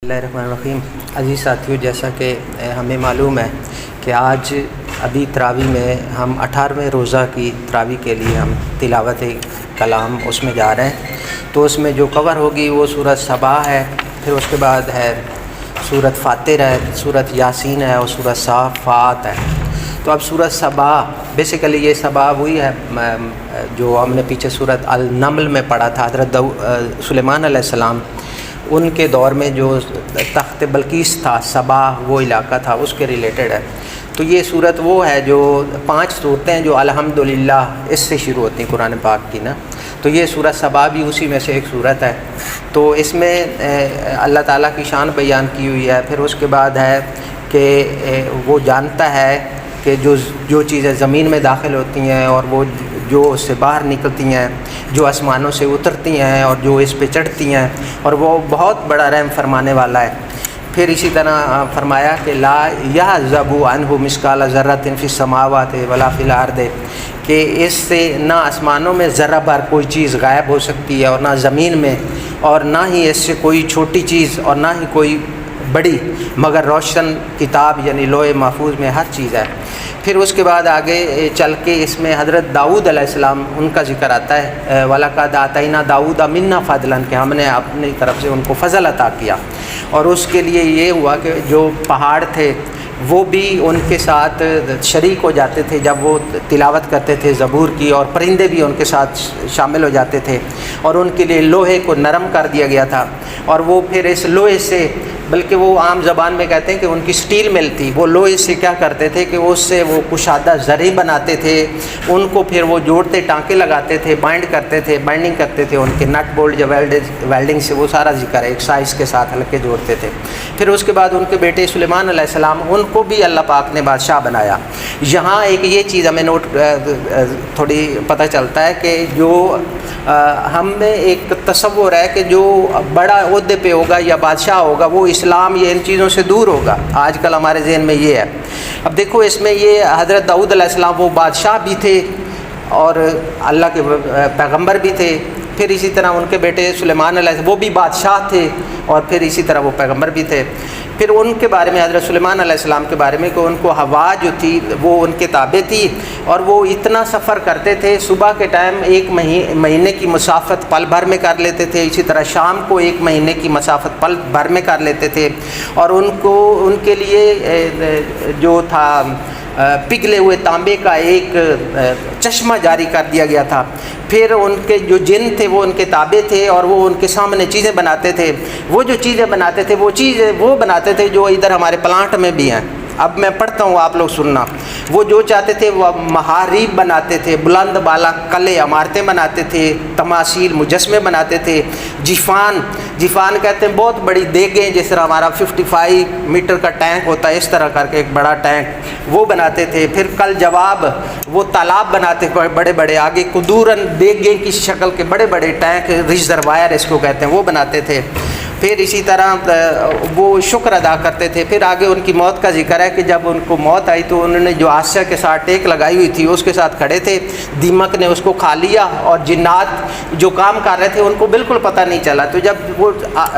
Bismillahirrahmanirrahim۔ عزیز ساتھیوں، جیسا کہ ہمیں معلوم ہے کہ آج ابھی تراویح میں ہم 18ویں روزہ کی تراویح کے لیے ہم تلاوت کلام اس میں جا رہے ہیں، تو اس میں جو کور ہوگی وہ سورۃ سبا ہے، پھر اس کے بعد ہے سورۃ فاتر ہے، سورۃ یاسین ہے اور سورۃ صافات ہے۔ تو اب سورۃ سبا بیسیکلی یہ سبا وہی ہے جو ہم نے پیچھے سورۃ النمل میں پڑھا تھا، حضرت سلیمان علیہ السلام ان کے دور میں جو تخت بلقیس تھا، سبا وہ علاقہ تھا، اس کے ریلیٹڈ ہے۔ تو یہ صورت وہ ہے جو 5 صورتیں جو الحمدللہ اس سے شروع ہوتی ہیں قرآن پاک کی نا، تو یہ سورۃ سبا بھی اسی میں سے ایک صورت ہے۔ تو اس میں اللہ تعالیٰ کی شان بیان کی ہوئی ہے۔ پھر اس کے بعد ہے کہ وہ جانتا ہے کہ جو چیزیں زمین میں داخل ہوتی ہیں اور وہ جو اس سے باہر نکلتی ہیں، جو آسمانوں سے اترتی ہیں اور جو اس پہ چڑھتی ہیں، اور وہ بہت بڑا رحم فرمانے والا ہے۔ پھر اسی طرح فرمایا کہ لا یعزب عنہ مثقال ذرۃ فی السماوات ولا فی الارض، کہ اس سے نہ آسمانوں میں ذرہ بھر کوئی چیز غائب ہو سکتی ہے اور نہ زمین میں، اور نہ ہی اس سے کوئی چھوٹی چیز اور نہ ہی کوئی بڑی، مگر روشن کتاب یعنی لوح محفوظ میں ہر چیز ہے۔ پھر اس کے بعد آگے چل کے اس میں حضرت داؤد علیہ السلام ان کا ذکر آتا ہے، وَلَقَدْ آتَيْنَا دَاوُودَ مِنَّا فَضْلًا، کہ ہم نے اپنی طرف سے ان کو فضل عطا کیا۔ اور اس کے لیے یہ ہوا کہ جو پہاڑ تھے وہ بھی ان کے ساتھ شریک ہو جاتے تھے جب وہ تلاوت کرتے تھے زبور کی، اور پرندے بھی ان کے ساتھ شامل ہو جاتے تھے، اور ان کے لیے لوہے کو نرم کر دیا گیا تھا، اور وہ پھر اس لوہے سے، بلکہ وہ عام زبان میں کہتے ہیں کہ ان کی سٹیل مل تھی، وہ لوہے سے کیا کرتے تھے کہ اس سے وہ کشادہ زریں بناتے تھے، ان کو پھر وہ جوڑتے، ٹانکے لگاتے تھے، بائنڈنگ کرتے تھے، ان کے نٹ بولٹ جو ویلڈنگ سے، وہ سارا ذکر ہے، ایک سائز کے ساتھ ہلکے جوڑتے تھے۔ پھر اس کے بعد ان کے بیٹے سلیمان علیہ السلام، ان کو بھی اللہ پاک نے بادشاہ بنایا۔ یہاں ایک یہ چیز ہمیں تھوڑی پتہ چلتا ہے کہ جو ہم میں ایک تصور ہے کہ جو بڑا عہدے پہ ہوگا یا بادشاہ ہوگا وہ اسلام یا ان چیزوں سے دور ہوگا، آج کل ہمارے ذہن میں یہ ہے۔ اب دیکھو اس میں یہ حضرت داؤد علیہ السلام وہ بادشاہ بھی تھے اور اللہ کے پیغمبر بھی تھے، پھر اسی طرح ان کے بیٹے سلیمان علیہ السلام وہ بھی بادشاہ تھے اور پھر اسی طرح وہ پیغمبر بھی تھے۔ پھر ان کے بارے میں حضرت سلیمان علیہ السلام کے بارے میں کہ ان کو ہوا جو تھی وہ ان کے تابع تھی، اور وہ اتنا سفر کرتے تھے، صبح کے ٹائم 1 مہینے کی مسافت پل بھر میں کر لیتے تھے، اسی طرح شام کو 1 مہینے کی مسافت پل بھر میں کر لیتے تھے، اور ان کے لیے جو تھا پگھلے ہوئے تانبے کا ایک چشمہ جاری کر دیا گیا تھا۔ پھر ان کے جو جن تھے وہ ان کے تابع تھے اور وہ ان کے سامنے چیزیں بناتے تھے، وہ جو چیزیں بناتے تھے وہ بناتے تھے جو ادھر ہمارے پلانٹ میں بھی ہیں۔ اب میں پڑھتا ہوں، آپ لوگ سننا۔ وہ جو چاہتے تھے وہ محاریب بناتے تھے، بلند بالا قلعے عمارتیں بناتے تھے، تماثیل مجسمے بناتے تھے، جیفان کہتے ہیں بہت بڑی دیگیں، جس طرح ہمارا 55 میٹر کا ٹینک ہوتا ہے اس طرح کر کے ایک بڑا ٹینک وہ بناتے تھے۔ پھر کل جواب وہ تالاب بناتے بڑے بڑے، آگے قدورن دیگیں کی شکل کے بڑے بڑے ٹینک، ریزروائر اس کو کہتے ہیں، وہ بناتے تھے۔ پھر اسی طرح وہ شکر ادا کرتے تھے۔ پھر آگے ان کی موت کا ذکر ہے کہ جب ان کو موت آئی تو انہوں نے جو آسیہ کے ساتھ ٹیک لگائی ہوئی تھی اس کے ساتھ کھڑے تھے، دیمک نے اس کو کھا لیا، اور جنات جو کام کر رہے تھے ان کو بالکل پتہ نہیں چلا۔ تو جب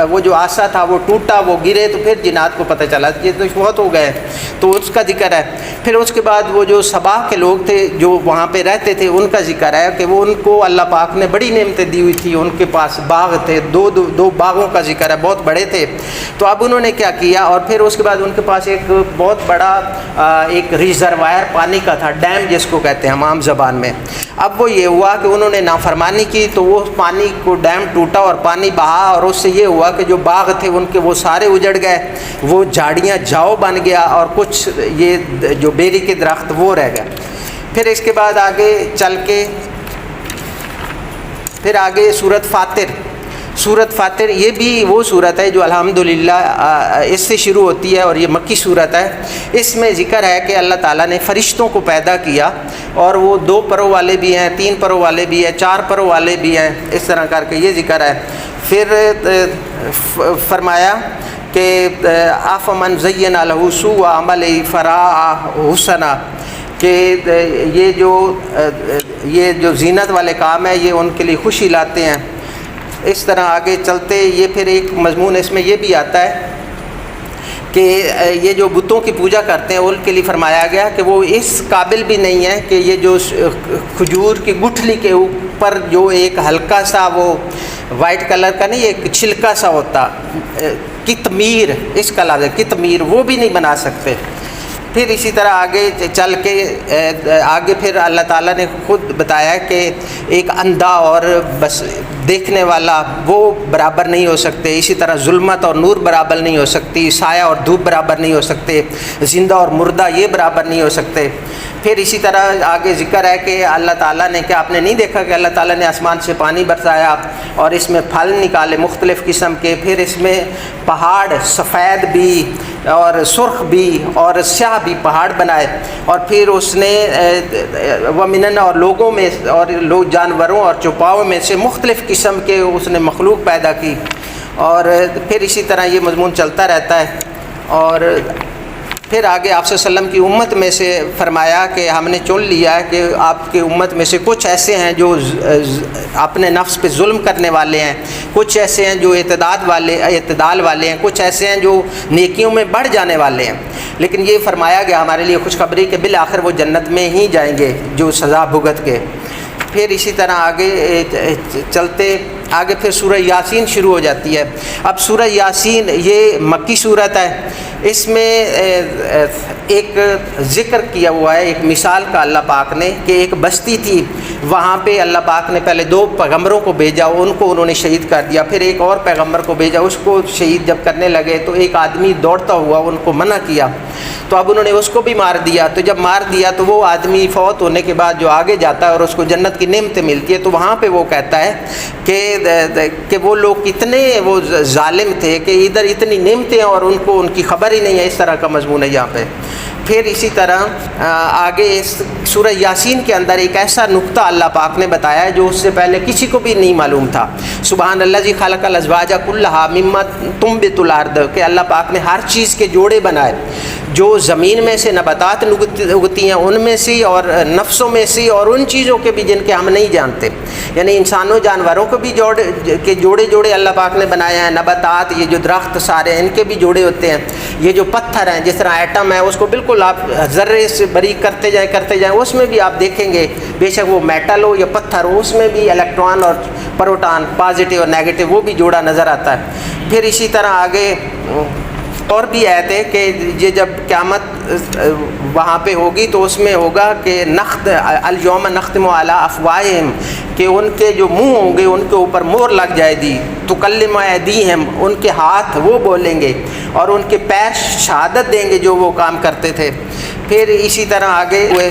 وہ جو آسا تھا وہ ٹوٹا، وہ گرے، تو پھر جنات کو پتہ چلا یہ تو بہت ہو گئے، تو اس کا ذکر ہے۔ پھر اس کے بعد وہ جو سبا کے لوگ تھے جو وہاں پہ رہتے تھے ان کا ذکر ہے کہ وہ ان کو اللہ پاک نے بڑی نعمتیں دی ہوئی تھی، ان کے پاس باغ تھے، دو باغوں کا ذکر ہے، بہت بڑے تھے۔ تو اب انہوں نے کیا کیا، اور پھر اس کے بعد ان کے پاس ایک بہت بڑا ایک ریزروائر پانی کا تھا، ڈیم جس کو کہتے ہیں عام زبان میں۔ اب وہ یہ ہوا کہ انہوں نے نافرمانی کی تو وہ پانی کو ڈیم ٹوٹا اور پانی بہا، اور اس سے یہ ہوا کہ جو باغ تھے ان کے وہ سارے اجڑ گئے، وہ جھاڑیاں جاؤ بن گیا، اور کچھ یہ جو بیری کے درخت وہ رہ گئے۔ پھر اس کے بعد آگے چل کے پھر آگے سورۃ فاتر یہ بھی وہ صورت ہے جو الحمدللہ اس سے شروع ہوتی ہے، اور یہ مکی صورت ہے۔ اس میں ذکر ہے کہ اللہ تعالیٰ نے فرشتوں کو پیدا کیا، اور وہ 2 پروں والے بھی ہیں، 3 پروں والے بھی ہیں، 4 پروں والے بھی ہیں، اس طرح کر کے یہ ذکر ہے۔ پھر فرمایا کہ افمن زین لہ سوء عملہ فرآہ حسنا، کہ یہ جو زینت والے کام ہے یہ ان کے لیے خوشی لاتے ہیں۔ اس طرح آگے چلتے یہ پھر ایک مضمون اس میں یہ بھی آتا ہے کہ یہ جو بتوں کی پوجا کرتے ہیں ان کے لیے فرمایا گیا کہ وہ اس قابل بھی نہیں ہے کہ یہ جو کھجور کی گٹھلی کے اوپر جو ایک ہلکا سا وہ وائٹ کلر کا نہیں ایک چھلکا سا ہوتا قطمیر، اس کا لفظ ہے قطمیر، وہ بھی نہیں بنا سکتے۔ پھر اسی طرح آگے چل کے آگے پھر اللہ تعالیٰ نے خود بتایا کہ ایک اندھا اور بس دیکھنے والا وہ برابر نہیں ہو سکتے، اسی طرح ظلمت اور نور برابر نہیں ہو سکتی، سایہ اور دھوپ برابر نہیں ہو سکتے، زندہ اور مردہ یہ برابر نہیں ہو سکتے۔ پھر اسی طرح آگے ذکر ہے کہ اللہ تعالیٰ نے کہ آپ نے نہیں دیکھا کہ اللہ تعالیٰ نے آسمان سے پانی برسایا اور اس میں پھل نکالے مختلف قسم کے، پھر اس میں پہاڑ سفید بھی اور سرخ بھی اور سیاہ بھی پہاڑ بنائے، اور پھر اس نے ومنن اور لوگوں میں اور جانوروں اور چوپاؤں میں سے مختلف قسم کے اس نے مخلوق پیدا کی، اور پھر اسی طرح یہ مضمون چلتا رہتا ہے۔ اور پھر آگے آپ صلی اللہ علیہ وسلم کی امت میں سے فرمایا کہ ہم نے چن لیا ہے کہ آپ کی امت میں سے کچھ ایسے ہیں جو اپنے نفس پہ ظلم کرنے والے ہیں، کچھ ایسے ہیں جو اعتدال والے ہیں، کچھ ایسے ہیں جو نیکیوں میں بڑھ جانے والے ہیں۔ لیکن یہ فرمایا گیا ہمارے لیے خوشخبری کہ بالآخر وہ جنت میں ہی جائیں گے جو سزا بھگت کے۔ پھر اسی طرح آگے چلتے آگے پھر سورہ یاسین شروع ہو جاتی ہے۔ اب سورہ یاسین یہ مکی صورت ہے، اس میں ایک ذکر کیا ہوا ہے ایک مثال کا اللہ پاک نے کہ ایک بستی تھی، وہاں پہ اللہ پاک نے پہلے 2 پیغمبروں کو بھیجا، ان کو انہوں نے شہید کر دیا، پھر ایک اور پیغمبر کو بھیجا، اس کو شہید جب کرنے لگے تو ایک آدمی دوڑتا ہوا ان کو منع کیا، تو اب انہوں نے اس کو بھی مار دیا، تو جب مار دیا تو وہ آدمی فوت ہونے کے بعد جو آگے جاتا ہے اور اس کو جنت کی نعمتیں ملتی ہے، تو وہاں پہ وہ کہتا ہے کہ وہ لوگ کتنے وہ ظالم تھے کہ ادھر اتنی نعمتیں اور ان کو ان کی خبر ہی نہیں ہے، اس طرح کا مضمون ہے یہاں پہ۔ پھر اسی طرح آگے اس سورہ یاسین کے اندر ایک ایسا نقطہ اللہ پاک نے بتایا ہے جو اس سے پہلے کسی کو بھی نہیں معلوم تھا۔ سبحان اللہ جی خلق الازواج کلھا مما تنبت الارض، کہ اللہ پاک نے ہر چیز کے جوڑے بنائے، جو زمین میں سے نباتات اگتی ہیں ان میں سے اور نفسوں میں سے اور ان چیزوں کے بھی جن کے ہم نہیں جانتے، یعنی انسانوں جانوروں کو بھی جوڑے اللہ پاک نے بنایا ہے، نباتات یہ جو درخت سارے ہیں ان کے بھی جوڑے ہوتے ہیں، یہ جو پتھر ہیں جس طرح ایٹم ہے اس کو بالکل آپ ذرے سے باریک کرتے جائیں اس میں بھی آپ دیکھیں گے بے شک وہ میٹل ہو یا پتھر ہو اس میں بھی الیکٹران اور پروٹان پازیٹیو اور نیگیٹو وہ بھی جوڑا نظر آتا ہے۔ پھر اسی طرح آگے اور بھی آیت ہے کہ یہ جب قیامت وہاں پہ ہوگی تو اس میں ہوگا کہ الیوم نختم علی افواہہم، کہ ان کے جو منہ ہوں گے ان کے اوپر مہر لگ جائے گی، تکلم ایدیہم، ان کے ہاتھ وہ بولیں گے اور ان کے پیر شہادت دیں گے جو وہ کام کرتے تھے۔ پھر اسی طرح آگے ہوئے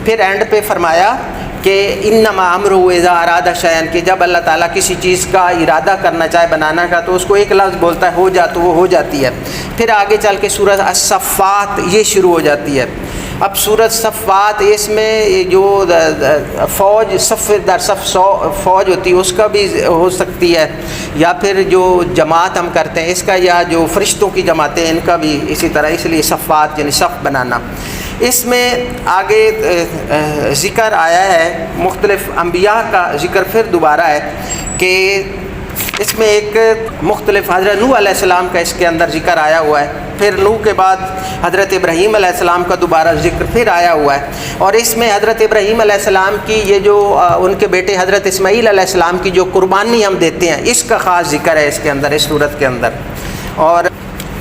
پھر اینڈ پہ فرمایا کہ انما امرہ اذا اراد شیئا، کہ جب اللہ تعالیٰ کسی چیز کا ارادہ کرنا چاہے بنانا کا تو اس کو ایک لفظ بولتا ہے ہو جا تو وہ ہو جاتی ہے۔ پھر آگے چل کے سورۃ الصفات یہ شروع ہو جاتی ہے۔ اب سورۃ صفات اس میں جو فوج صف در صف فوج ہوتی ہے اس کا بھی ہو سکتی ہے، یا پھر جو جماعت ہم کرتے ہیں اس کا، یا جو فرشتوں کی جماعتیں ان کا بھی اسی طرح، اس لیے صفات یعنی صف بنانا۔ اس میں آگے ذکر آیا ہے مختلف انبیاء کا ذکر پھر دوبارہ ہے کہ اس میں ایک مختلف حضرت نوح علیہ السلام کا اس کے اندر ذکر آیا ہوا ہے، پھر نوح کے بعد حضرت ابراہیم علیہ السلام کا دوبارہ ذکر پھر آیا ہوا ہے، اور اس میں حضرت ابراہیم علیہ السلام کی یہ جو ان کے بیٹے حضرت اسماعیل علیہ السلام کی جو قربانی ہم دیتے ہیں اس کا خاص ذکر ہے اس کے اندر، اس صورت کے اندر۔ اور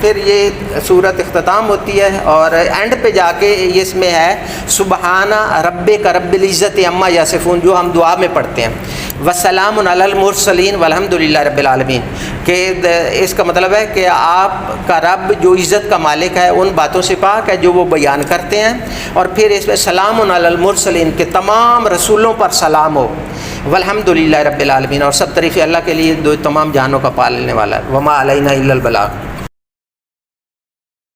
پھر یہ صورت اختتام ہوتی ہے اور اینڈ پہ جا کے اس میں ہے سبحان ربک رب العزت عما یصفون، جو ہم دعا میں پڑھتے ہیں، وسلام علی المرسلین والحمد للہ رب العالمین، کہ اس کا مطلب ہے کہ آپ کا رب جو عزت کا مالک ہے ان باتوں سے پاک ہے جو وہ بیان کرتے ہیں، اور پھر اس میں سلام علی المرسلین کہ تمام رسولوں پر سلام ہو، والحمد للہ رب العالمین، اور سب تعریفیں اللہ کے لیے جو تمام جہانوں کا پالنے والا ہے، وما علینا الا البلاغ۔